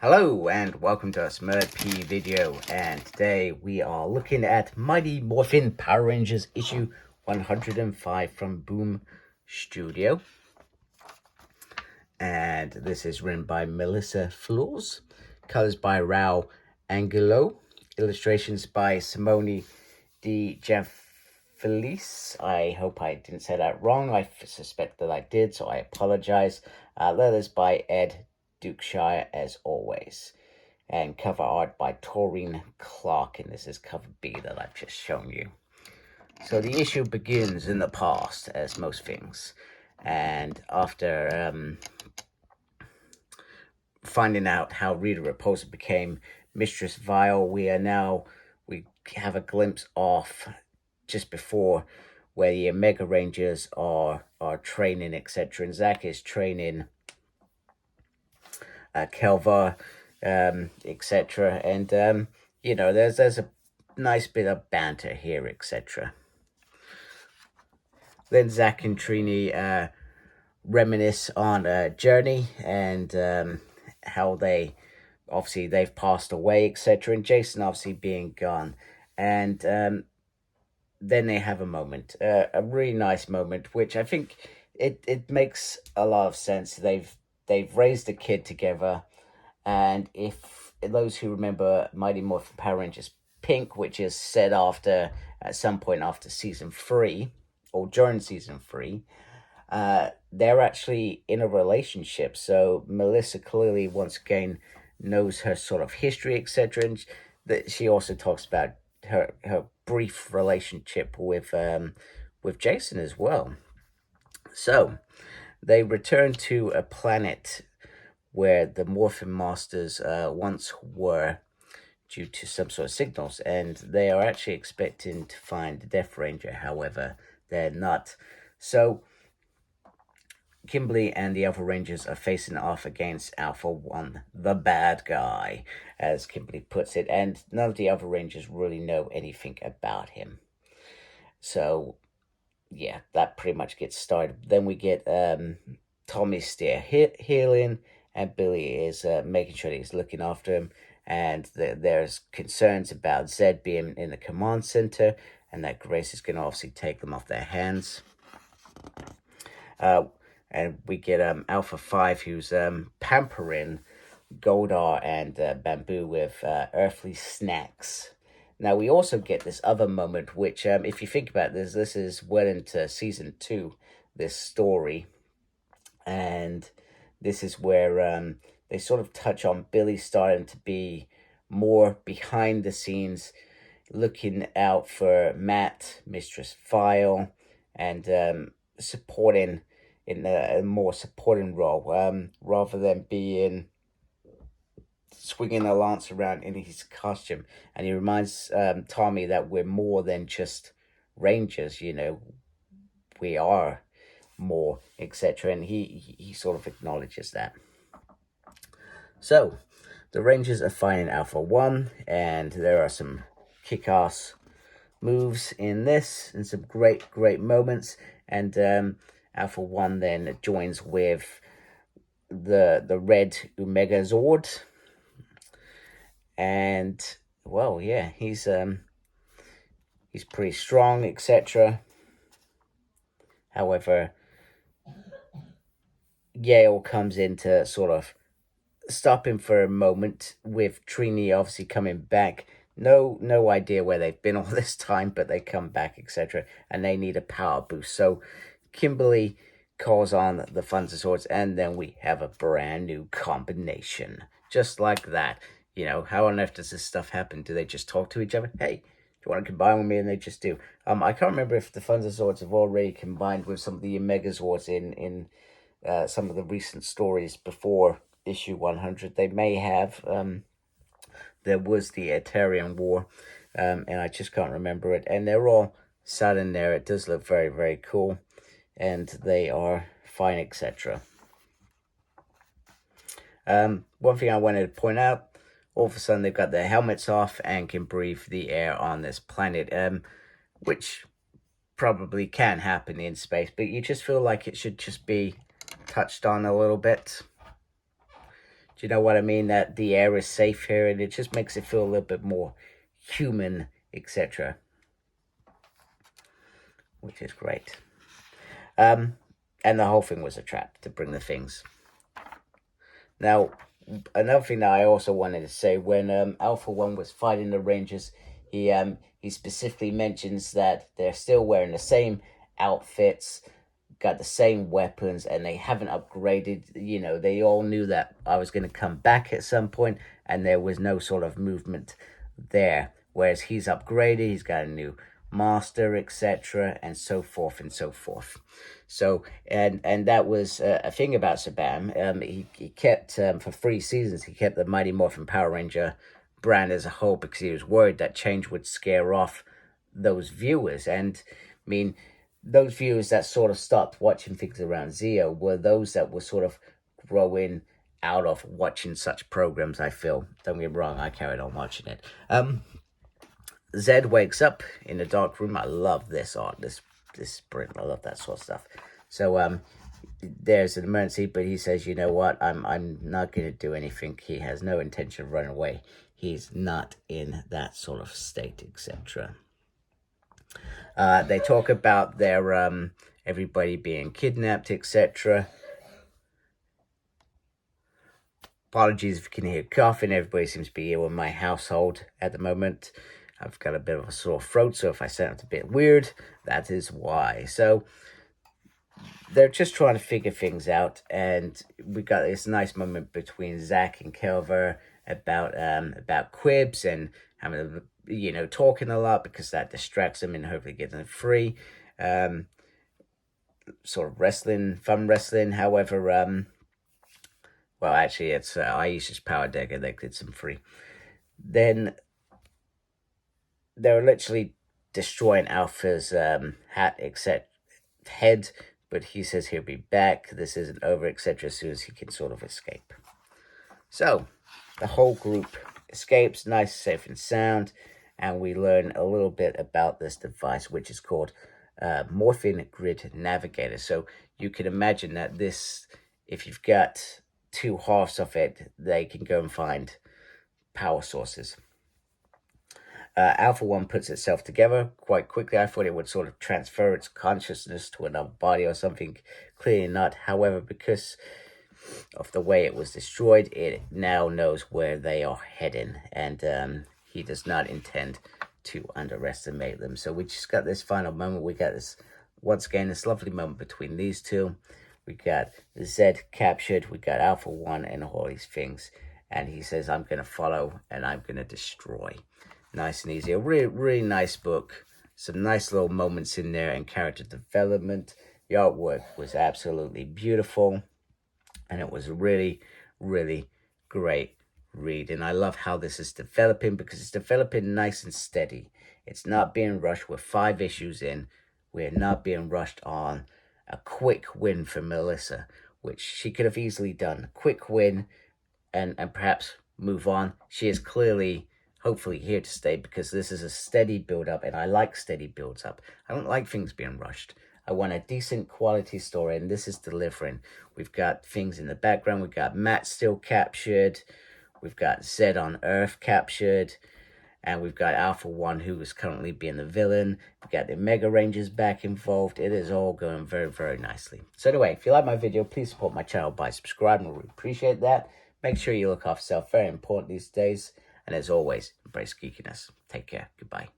Hello and welcome to a smerdp video, and today we are looking at Mighty Morphin Power Rangers issue 105 from Boom Studio. And this is written by Melissa Flores, colors by Raul Angulo, illustrations by Simona de Gianfelice. I hope I didn't say that wrong. I suspect that I did, so I apologize. Letters by Ed Dukeshire, as always, and cover art by Taurine Clark, and this is cover B that I've just shown you. So the issue begins in the past, as most things, and after finding out how Rita Repulsa became Mistress Vile, we have a glimpse of just before where the Omega Rangers are training, etc. And Zach is training Kelvar, etc. And you know, there's a nice bit of banter here, etc. Then Zach and Trini reminisce on a journey and how they've passed away, etc. And Jason obviously being gone, and then they have a moment, a really nice moment, which I think it makes a lot of sense. They've raised a kid together, and if those who remember Mighty Morphin Power Rangers Pink, which is set after at some point after season 3 or during season 3, they're actually in a relationship. So Melissa clearly once again knows her sort of history, etc. And that she also talks about her brief relationship with Jason as well. So they return to a planet where the Morphin Masters once were, due to some sort of signals, and they are actually expecting to find the Death Ranger. However, they're not. So Kimberly and the Alpha Rangers are facing off against Alpha 1, the bad guy, as Kimberly puts it, and none of the other Rangers really know anything about him. So yeah, that pretty much gets started. Then we get Tommy's still healing, and Billy is making sure that he's looking after him. And there's concerns about Zed being in the command center, and that Grace is going to obviously take them off their hands. And we get Alpha 5, who's pampering Goldar and Bamboo with earthly snacks. Now, we also get this other moment, which, if you think about this is well into season 2, this story. And this is where they sort of touch on Billy starting to be more behind the scenes, looking out for Matt, Mistress Vile, and supporting in a more supporting role, rather than being swinging a lance around in his costume. And he reminds Tommy that we're more than just Rangers, you know, we are more, etc. And he sort of acknowledges that. So the Rangers are fighting Alpha 1, and there are some kick-ass moves in this and some great moments. And Alpha 1 then joins with the red Omega Zord, and well, yeah, he's pretty strong, etc. However, Yale comes in to sort of stop him for a moment, with Trini obviously coming back. No idea where they've been all this time, but they come back, etc. And they need a power boost. So Kimberly calls on the Funzazords, and then we have a brand new combination. Just like that. You know, how on earth does this stuff happen? Do they just talk to each other? Hey, do you want to combine with me? And they just do. I can't remember if the Funzazords have already combined with some of the Omegazords in some of the recent stories before issue 100. They may have. There was the Etarian War, and I just can't remember it. And they're all sat in there. It does look very cool, and they are fine, etc. One thing I wanted to point out, all of a sudden they've got their helmets off and can breathe the air on this planet, which probably can happen in space, but you just feel like it should just be touched on a little bit, Do you know what I mean? That the air is safe here, and it just makes it feel a little bit more human, etc., which is great. And the whole thing was a trap to bring the things. Now, another thing that I also wanted to say, when Alpha One was fighting the Rangers, he specifically mentions that they're still wearing the same outfits, got the same weapons, and they haven't upgraded. You know, they all knew that I was going to come back at some point, and there was no sort of movement there. Whereas he's upgraded, he's got a new master, etc., and so forth and so forth. So, and that was a thing about Sabam. He kept, for 3 seasons, he kept the Mighty Morphin Power Ranger brand as a whole because he was worried that change would scare off those viewers. And, I mean, those viewers that sort of stopped watching things around Zeo were those that were sort of growing out of watching such programs, I feel. Don't get me wrong, I carried on watching it. Zed wakes up in the dark room. I love this art, this sprint. I love that sort of stuff. So there's an emergency, but he says, you know what, I'm not going to do anything. He has no intention of running away. He's not in that sort of state, etc. They talk about their everybody being kidnapped, etc. Apologies if you can hear coughing. Everybody seems to be ill in my household at the moment. I've got a bit of a sore throat, so if I sound a bit weird, that is why. So they're just trying to figure things out, and we got this nice moment between Zach and Kelver about quibs and having, you know, talking a lot because that distracts them and hopefully gets them free. Sort of wrestling, fun wrestling. However, well, actually, it's Aisha's power deck that gets them free. Then they're literally destroying Alpha's hat, except head, but he says he'll be back. This isn't over, etc., as soon as he can sort of escape. So the whole group escapes, nice, safe, and sound, and we learn a little bit about this device, which is called Morphin Grid Navigator. So you can imagine that this, if you've got 2 halves of it, they can go and find power sources. Alpha 1 puts itself together quite quickly. I thought it would sort of transfer its consciousness to another body or something. Clearly not. However, because of the way it was destroyed, it now knows where they are heading. And he does not intend to underestimate them. So we just got this final moment. We got this, once again, this lovely moment between these two. We got Zed captured. We got Alpha 1 and all these things. And he says, I'm going to follow and I'm going to destroy. Nice and easy. A really, really nice book. Some nice little moments in there and character development. The artwork was absolutely beautiful. And it was a really, really great read. And I love how this is developing because it's developing nice and steady. It's not being rushed. We're 5 issues in. We're not being rushed on a quick win for Melissa, which she could have easily done. Quick win and perhaps move on. She is clearly, hopefully, here to stay because this is a steady build-up, and I like steady builds-up. I don't like things being rushed. I want a decent quality story, and this is delivering. We've got things in the background. We've got Matt still captured. We've got Zed on Earth captured. And we've got Alpha 1, who is currently being the villain. We've got the Mega Rangers back involved. It is all going very, very nicely. So anyway, if you like my video, please support my channel by subscribing. I really appreciate that. Make sure you look after yourself. Very important these days. And as always, embrace geekiness. Take care. Goodbye.